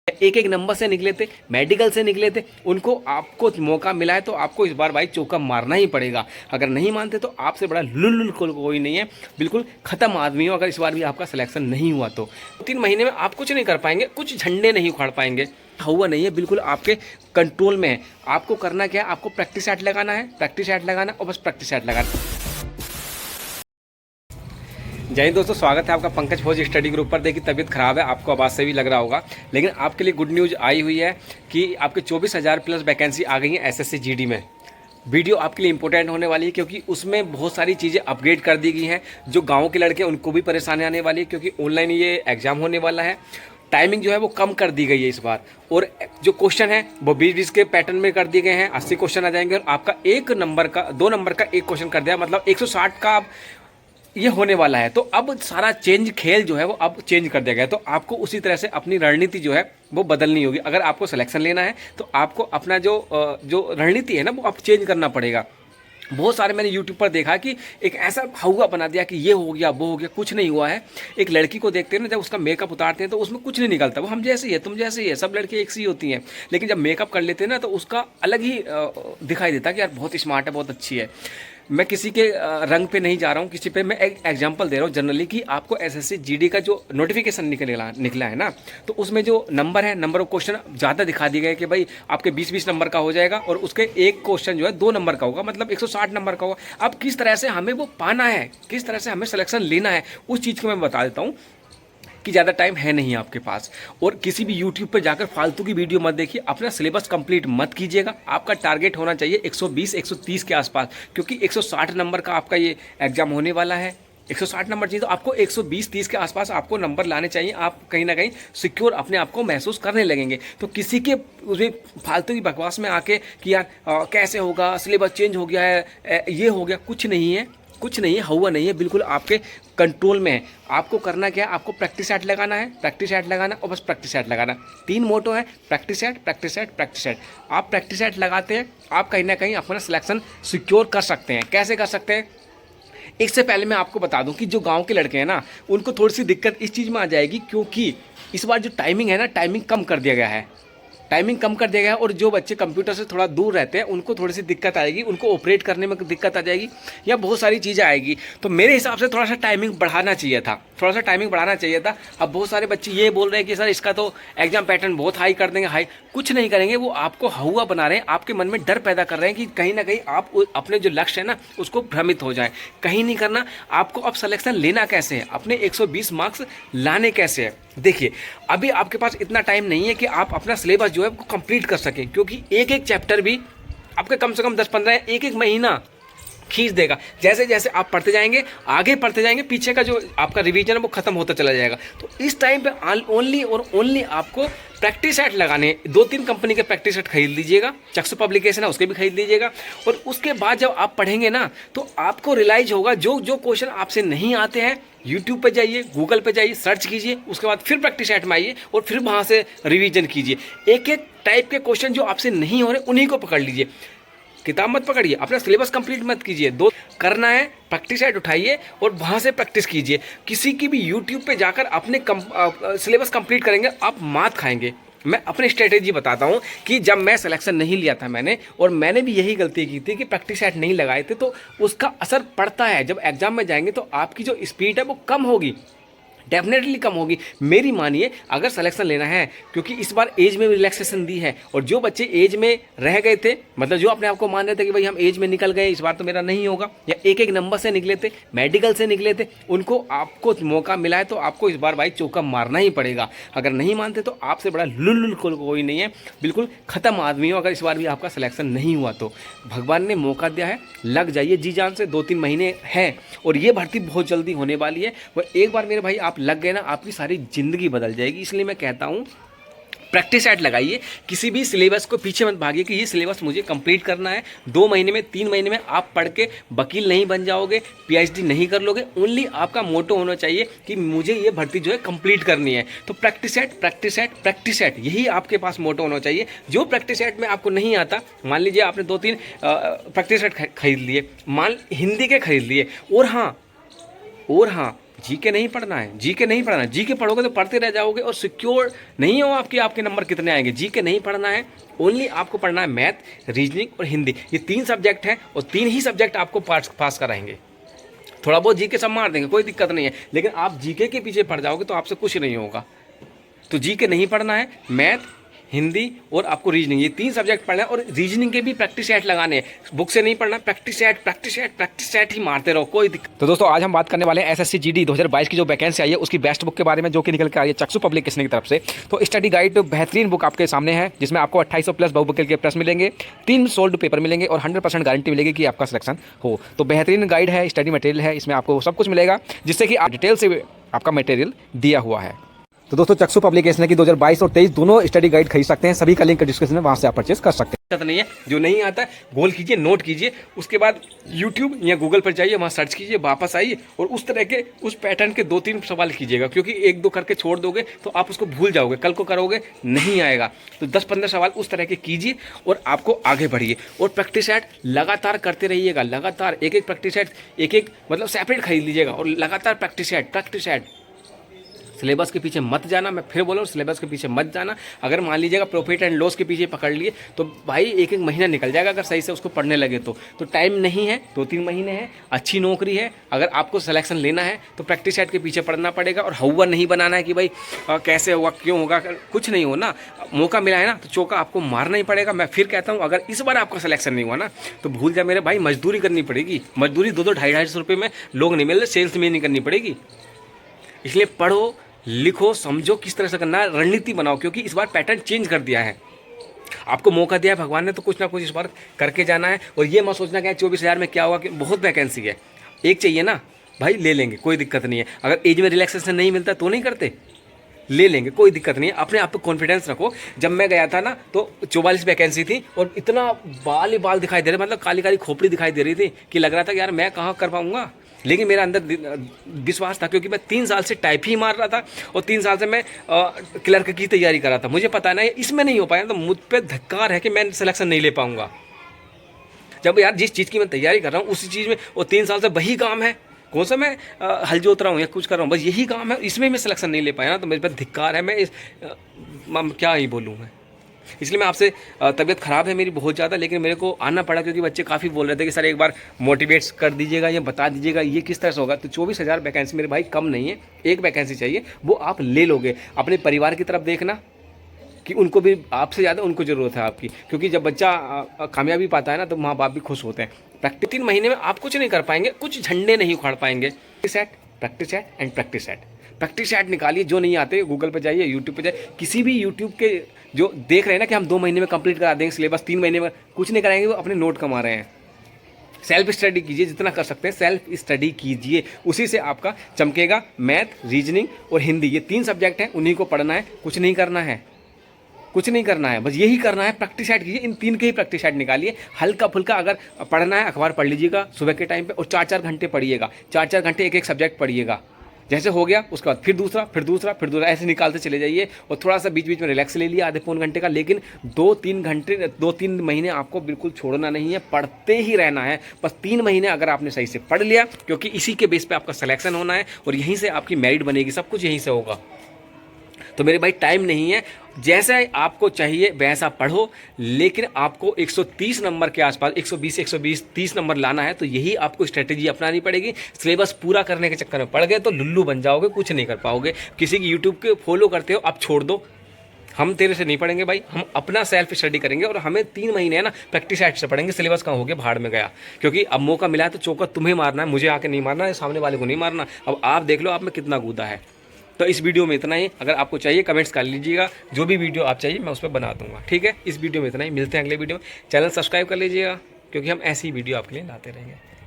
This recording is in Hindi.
एक एक नंबर से निकले थे, मेडिकल से निकले थे, उनको आपको मौका मिला है तो आपको इस बार भाई चौका मारना ही पड़ेगा। अगर नहीं मानते तो आपसे बड़ा लुल्लुल कोई नहीं है, बिल्कुल ख़त्म आदमी हो। अगर इस बार भी आपका सिलेक्शन नहीं हुआ तो 3 महीने में आप कुछ नहीं कर पाएंगे, कुछ झंडे नहीं उखाड़ पाएंगे। हुआ नहीं है, बिल्कुल आपके कंट्रोल में है। आपको करना क्या है, आपको प्रैक्टिस सेट लगाना है, प्रैक्टिस सेट लगाना और बस प्रैक्टिस सेट लगाना। जय हिंद दोस्तों, स्वागत है आपका पंकज फौज स्टडी ग्रुप पर। देखिए तबीयत खराब है, आपको आवाज़ से भी लग रहा होगा, लेकिन आपके लिए गुड न्यूज़ आई हुई है कि आपके 24,000 प्लस वैकेंसी आ गई है एसएससी जीडी में। वीडियो आपके लिए इंपॉर्टेंट होने वाली है क्योंकि उसमें बहुत सारी चीज़ें अपग्रेड कर दी गई हैं। जो गाँव के लड़के उनको भी परेशानी आने वाली है क्योंकि ऑनलाइन ये एग्ज़ाम होने वाला है। टाइमिंग जो है वो कम कर दी गई है इस बार, और जो क्वेश्चन है वो 20-20 के पैटर्न में कर दिए गए हैं। 80 क्वेश्चन आ जाएंगे और आपका 2 नंबर का एक क्वेश्चन कर दिया, मतलब 160 का आप ये होने वाला है। तो अब सारा चेंज खेल जो है वो अब चेंज कर दिया गया है। तो आपको उसी तरह से अपनी रणनीति जो है वो बदलनी होगी। अगर आपको सिलेक्शन लेना है तो आपको अपना जो रणनीति है ना वो अब चेंज करना पड़ेगा। बहुत सारे मैंने यूट्यूब पर देखा कि एक ऐसा हवा बना दिया कि ये हो गया वो हो गया, कुछ नहीं हुआ है। एक लड़की को देखते हैं ना, जब उसका मेकअप उतारते हैं तो उसमें कुछ नहीं निकलता, वो हम जैसे ही है, तुम जैसे ही है, सब लड़की एक सी होती हैं। लेकिन जब मेकअप कर लेते हैं ना तो उसका अलग ही दिखाई देता है कि यार बहुत स्मार्ट है, बहुत अच्छी है। मैं किसी के रंग पे नहीं जा रहा हूँ, किसी पे मैं एक एग्जांपल दे रहा हूँ जनरली कि आपको एसएससी जीडी का जो नोटिफिकेशन निकला है ना, तो उसमें जो नंबर है, नंबर ऑफ क्वेश्चन ज़्यादा दिखा दिए गए कि भाई आपके 20-20 नंबर का हो जाएगा और उसके एक क्वेश्चन जो है 2 नंबर का होगा, मतलब 160 नंबर का होगा। अब किस तरह से हमें वो पाना है, किस तरह से हमें सिलेक्शन लेना है, उस चीज़ को मैं बता देता हूँ कि ज़्यादा टाइम है नहीं आपके पास। और किसी भी यूट्यूब पर जाकर फालतू की वीडियो मत देखिए, अपना सिलेबस कंप्लीट मत कीजिएगा। आपका टारगेट होना चाहिए 120-130 के आसपास, क्योंकि 160 नंबर का आपका ये एग्जाम होने वाला है। 160 नंबर चाहिए तो आपको 120-30 के आसपास आपको नंबर लाने चाहिए। आप कहीं ना कहीं सिक्योर अपने आप को महसूस करने लगेंगे। तो किसी के उसमें फालतू की बकवास में आके कि यार कैसे होगा, सिलेबस चेंज हो गया है, ये हो गया, कुछ नहीं है, कुछ नहीं है, हुआ नहीं है, बिल्कुल आपके कंट्रोल में है। आपको करना क्या है, आपको प्रैक्टिस सेट लगाना है, प्रैक्टिस सेट लगाना और बस प्रैक्टिस सेट लगाना। 3 मोटो है, practice set, practice set, practice set. आप प्रैक्टिस सेट लगाते हैं, आप कहीं ना कहीं अपना सिलेक्शन सिक्योर कर सकते हैं। कैसे कर सकते हैं, इससे पहले मैं आपको बता दूं कि जो गांव के लड़के हैं ना, उनको थोड़ी सी दिक्कत इस चीज़ में आ जाएगी क्योंकि इस बार जो टाइमिंग है ना, टाइमिंग कम कर दिया गया है, टाइमिंग कम कर दिया गया है। और जो बच्चे कंप्यूटर से थोड़ा दूर रहते हैं उनको थोड़ी सी दिक्कत आएगी, उनको ऑपरेट करने में दिक्कत आ जाएगी, या बहुत सारी चीज़ें आएगी। तो मेरे हिसाब से थोड़ा सा टाइमिंग बढ़ाना चाहिए था, थोड़ा सा टाइमिंग बढ़ाना चाहिए था। अब बहुत सारे बच्चे ये बोल रहे हैं कि सर इसका तो एग्जाम पैटर्न बहुत हाई कर देंगे। हाई कुछ नहीं करेंगे, वो आपको हुआ बना रहे हैं, आपके मन में डर पैदा कर रहे हैं कि कहीं ना कहीं आप अपने जो लक्ष्य है ना उसको भ्रमित हो जाए। कहीं नहीं करना। आपको अब सिलेक्शन लेना कैसे है, अपने 120 मार्क्स लाने कैसे है। देखिए अभी आपके पास इतना टाइम नहीं है कि आप अपना सिलेबस जो है वो कंप्लीट कर सकें, क्योंकि एक एक चैप्टर भी आपके कम से कम 10-15 एक एक महीना खींच देगा। जैसे जैसे आप पढ़ते जाएंगे, आगे पढ़ते जाएंगे, पीछे का जो आपका रिवीजन है वो खत्म होता चला जाएगा। तो इस टाइम पे ओनली और ओनली आपको प्रैक्टिस सेट लगाने। 2-3 कंपनी के प्रैक्टिस सेट खरीद लीजिएगा, चक्सू पब्लिकेशन है उसके भी खरीद लीजिएगा। और उसके बाद जब आप पढ़ेंगे ना तो आपको रियलाइज होगा जो जो क्वेश्चन आपसे नहीं आते हैं, यूट्यूब पे जाइए, गूगल पे जाइए, सर्च कीजिए, उसके बाद फिर प्रैक्टिस सेट में आइए और फिर वहाँ से रिवीजन कीजिए। एक एक टाइप के क्वेश्चन जो आपसे नहीं हो रहे उन्हीं को पकड़ लीजिए, किताब मत पकड़िए, अपना सिलेबस कंप्लीट मत कीजिए। 2 करना है, प्रैक्टिस सेट उठाइए और वहाँ से प्रैक्टिस कीजिए। किसी की भी यूट्यूब पे जाकर अपने सिलेबस कंप्लीट करेंगे, आप मात खाएंगे। मैं अपनी स्ट्रेटेजी बताता हूँ कि जब मैं सिलेक्शन नहीं लिया था मैंने भी यही गलती की थी कि प्रैक्टिस सेट नहीं लगाए थे, तो उसका असर पड़ता है। जब एग्जाम में जाएंगे तो आपकी जो स्पीड है वो कम होगी, डेफिनेटली कम होगी। मेरी मानिए, अगर सिलेक्शन लेना है, क्योंकि इस बार एज में रिलैक्सेशन दी है, और जो बच्चे एज में रह गए थे, मतलब जो अपने आप को मान रहे थे कि भाई हम एज में निकल गए, इस बार तो मेरा नहीं होगा, या एक एक नंबर से निकले थे, मेडिकल से निकले थे, उनको आपको मौका मिला है तो आपको इस बार भाई चौका मारना ही पड़ेगा। अगर नहीं मानते तो आपसे बड़ा लुल्लुल कोई नहीं है, बिल्कुल ख़त्म आदमी हो। अगर इस बार भी आपका सिलेक्शन नहीं हुआ तो भगवान ने मौका दिया है, लग जाइए जी जान से। 2-3 महीने हैं और ये भर्ती बहुत जल्दी होने वाली है। वो एक बार मेरे भाई आप लग गए ना, आपकी सारी ज़िंदगी बदल जाएगी। इसलिए मैं कहता हूँ प्रैक्टिस सेट लगाइए, किसी भी सिलेबस को पीछे मत भागिए कि ये सिलेबस मुझे कंप्लीट करना है। 2 महीने में, 3 महीने में आप पढ़ के वकील नहीं बन जाओगे, पीएचडी नहीं कर लोगे। ओनली आपका मोटो होना चाहिए कि मुझे ये भर्ती जो है कंप्लीट करनी है। तो practice set, practice set, practice set, यही आपके पास मोटो होना चाहिए। जो प्रैक्टिस सेट में आपको नहीं आता, मान लीजिए आपने 2-3 प्रैक्टिस सेट खरीद लिए, मान हिंदी के खरीद लिए, और हाँ जीके नहीं पढ़ना है, जीके नहीं पढ़ना है। जीके पढ़ोगे तो पढ़ते रह जाओगे और सिक्योर नहीं हो आपके नंबर कितने आएंगे। जीके नहीं पढ़ना है, ओनली आपको पढ़ना है मैथ, रीजनिंग और हिंदी। ये 3 सब्जेक्ट हैं और 3 ही सब्जेक्ट आपको पास कराएंगे। थोड़ा बहुत जीके सब मार देंगे, कोई दिक्कत नहीं है, लेकिन आप जीके के पीछे पड़ जाओगे तो आपसे कुछ नहीं होगा। तो जीके नहीं पढ़ना है, मैथ, हिंदी और आपको रीजनिंग, ये 3 सब्जेक्ट पढ़ना है। और रीजनिंग के भी प्रैक्टिस सेट लगाने हैं, बुक से नहीं पढ़ना, प्रैक्टिस सेट ही मारते रहो, कोई दिक्कत। तो दोस्तों आज हम बात करने वाले हैं एसएससी जीडी 2022 की जो वैकेंसी आई है उसकी बेस्ट बुक के बारे में, जो कि निकल के आई है चक्षु पब्लिकेशन की तरफ से। तो स्टडी गाइड बेहतरीन बुक आपके सामने है, जिसमें आपको 2800 प्लस बहुविकल्प के प्रश्न मिलेंगे, 3 सोल्ड पेपर मिलेंगे और 100% गारंटी मिलेगी कि आपका सिलेक्शन हो। तो बेहतरीन गाइड है, स्टडी मटेरियल है, इसमें आपको सब कुछ मिलेगा, जिससे कि डिटेल से आपका मटेरियल दिया हुआ है। तो दोस्तों चक्षु पब्लिकेशन की 2022 और 23 दोनों स्टडी गाइड खरीद सकते हैं, सभी का लिंक डिस्क्रिप्शन में, वहां से आप परचेस कर सकते हैं। नहीं है, जो नहीं आता है गोल कीजिए, नोट कीजिए, उसके बाद यूट्यूब या गूगल पर जाइए, वहाँ सर्च कीजिए, वापस आइए और उस तरह के उस पैटर्न के 2-3 सवाल कीजिएगा, क्योंकि 1-2 करके छोड़ दोगे तो आप उसको भूल जाओगे, कल को करोगे नहीं आएगा। तो 10-15 सवाल उस तरह के कीजिए और आपको आगे बढ़िए। और प्रैक्टिस सेट लगातार करते रहिएगा, लगातार एक प्रैक्टिस सेट एक मतलब सेपरेट खरीद लीजिएगा और लगातार प्रैक्टिस सेट। सिलेबस के पीछे मत जाना, मैं फिर बोल रहा हूँ, सिलेबस के पीछे मत जाना। अगर मान लीजिएगा प्रॉफिट एंड लॉस के पीछे पकड़ लिए तो भाई 1-1 महीना निकल जाएगा अगर सही से उसको पढ़ने लगे तो टाइम नहीं है, 2-3 महीने है, अच्छी नौकरी है। अगर आपको सिलेक्शन लेना है तो प्रैक्टिस सेट के पीछे पढ़ना पड़ेगा और हवा नहीं बनाना है कि भाई कैसे होगा, क्यों होगा, कुछ नहीं हो ना। मौका मिला है ना तो चौका आपको मारना ही पड़ेगा। मैं फिर कहता हूँ, अगर इस बार आपका सिलेक्शन नहीं हुआ ना तो भूल जा मेरे भाई, मजदूरी करनी पड़ेगी। मजदूरी 2-2, 250 रुपये में लोग नहीं मिल रहे, सेल्स में नहीं करनी पड़ेगी। इसलिए पढ़ो, लिखो, समझो किस तरह से करना है, रणनीति बनाओ, क्योंकि इस बार पैटर्न चेंज कर दिया है। आपको मौका दिया है भगवान ने, तो कुछ ना कुछ इस बार करके जाना है। और ये मत सोचना कि 24,000 में क्या हुआ, कि बहुत वैकेंसी है, एक चाहिए ना भाई, ले लेंगे, कोई दिक्कत नहीं है। अगर एज में रिलैक्सेशन नहीं मिलता तो नहीं करते, ले लेंगे, कोई दिक्कत नहीं है। अपने आप पे कॉन्फिडेंस रखो। जब मैं गया था ना तो 44 वैकेंसी थी और इतना बाल ही बाल दिखाई दे रहे, मतलब काली काली खोपड़ी दिखाई दे रही थी कि लग रहा था कि यार मैं कहाँ कर पाऊँगा। लेकिन मेरा अंदर विश्वास था, क्योंकि मैं 3 साल से टाइप ही मार रहा था और 3 साल से मैं क्लर्क की तैयारी कर रहा था। मुझे पता नहीं इसमें नहीं हो पाया तो मुझ पर धिक्कार है कि मैं सिलेक्शन नहीं ले पाऊँगा। जब यार जिस चीज़ की मैं तैयारी कर रहा हूँ उसी चीज़ में, और 3 साल से वही काम है, कौन सा मैं हल जोत रहा हूँ या कुछ कर रहा हूँ, बस यही काम है, इसमें मैं सिलेक्शन नहीं ले पाया ना, तो मेरे पर धिक्कार है। मैं क्या ही बोलूँ मैं। इसलिए मैं आपसे, तबीयत ख़राब है मेरी बहुत ज़्यादा, लेकिन मेरे को आना पड़ा, क्योंकि बच्चे काफ़ी बोल रहे थे कि सर एक बार मोटिवेट कर दीजिएगा या बता दीजिएगा ये किस तरह से होगा। तो 24,000 वैकेंसी मेरे भाई कम नहीं है, एक वैकेंसी चाहिए, वो आप ले लोगे। अपने परिवार की तरफ देखना कि उनको भी आपसे ज़्यादा उनको ज़रूरत है आपकी, क्योंकि जब बच्चा कामयाबी पाता है ना तो माँ बाप भी खुश होते हैं। प्रैक्टिस 3 महीने में आप कुछ नहीं कर पाएंगे, कुछ झंडे नहीं उखाड़ पाएंगे। प्रैक्टिस सेट निकालिए। जो नहीं आते गूगल पे जाइए, यूट्यूब पे जाइए, किसी भी यूट्यूब के जो देख रहे हैं ना कि हम 2 महीने में कंप्लीट करा देंगे सिलेबस, 3 महीने में, कुछ नहीं कराएंगे, वो अपने नोट कमा रहे हैं। सेल्फ स्टडी कीजिए, जितना कर सकते हैं सेल्फ स्टडी कीजिए, उसी से आपका चमकेगा। मैथ, रीजनिंग और हिंदी, ये 3 सब्जेक्ट हैं, उन्हीं को पढ़ना है, कुछ नहीं करना है, बस यही करना है। प्रैक्टिस सेट कीजिए, इन 3 के ही प्रैक्टिस सेट निकालिए। हल्का फुल्का अगर पढ़ना है, अखबार पढ़ लीजिएगा सुबह के टाइम पे, और 4-4 घंटे पढ़िएगा, 4-4 घंटे एक सब्जेक्ट पढ़िएगा। जैसे हो गया उसके बाद फिर दूसरा, ऐसे निकालते चले जाइए। और थोड़ा सा बीच बीच में रिलैक्स ले लिया, आधे पौन घंटे का, लेकिन 2-3 महीने आपको बिल्कुल छोड़ना नहीं है, पढ़ते ही रहना है। बस 3 महीने अगर आपने सही से पढ़ लिया, क्योंकि इसी के बेस पे आपका सिलेक्शन होना है और यहीं से आपकी मेरिट बनेगी, सब कुछ यहीं से होगा। तो मेरे भाई टाइम नहीं है, जैसा आपको चाहिए वैसा पढ़ो, लेकिन आपको 130 नंबर के आसपास, 120, 30 नंबर लाना है, तो यही आपको स्ट्रेटेजी अपनानी पड़ेगी। सिलेबस पूरा करने के चक्कर में पड़ गए तो लुल्लू बन जाओगे, कुछ नहीं कर पाओगे। किसी की यूट्यूब के फॉलो करते हो, अब छोड़ दो, हम तेरे से नहीं पढ़ेंगे भाई, हम अपना सेल्फ स्टडी करेंगे। और हमें 3 महीने है ना प्रैक्टिस सेट से पढ़ेंगे। सिलेबस कहाँ हो गया, भाड़ में गया, क्योंकि अब मौका मिला है तो चौका तुम्हें मारना है, मुझे आके नहीं मारना है, सामने वाले को नहीं मारना। अब आप देख लो आप में कितना कूदा है। तो इस वीडियो में इतना ही। अगर आपको चाहिए कमेंट्स कर लीजिएगा, जो भी वीडियो आप चाहिए मैं उस पर बना दूंगा, ठीक है। इस वीडियो में इतना ही, मिलते हैं अगले वीडियो में। चैनल सब्सक्राइब कर लीजिएगा, क्योंकि हम ऐसी वीडियो आपके लिए लाते रहेंगे।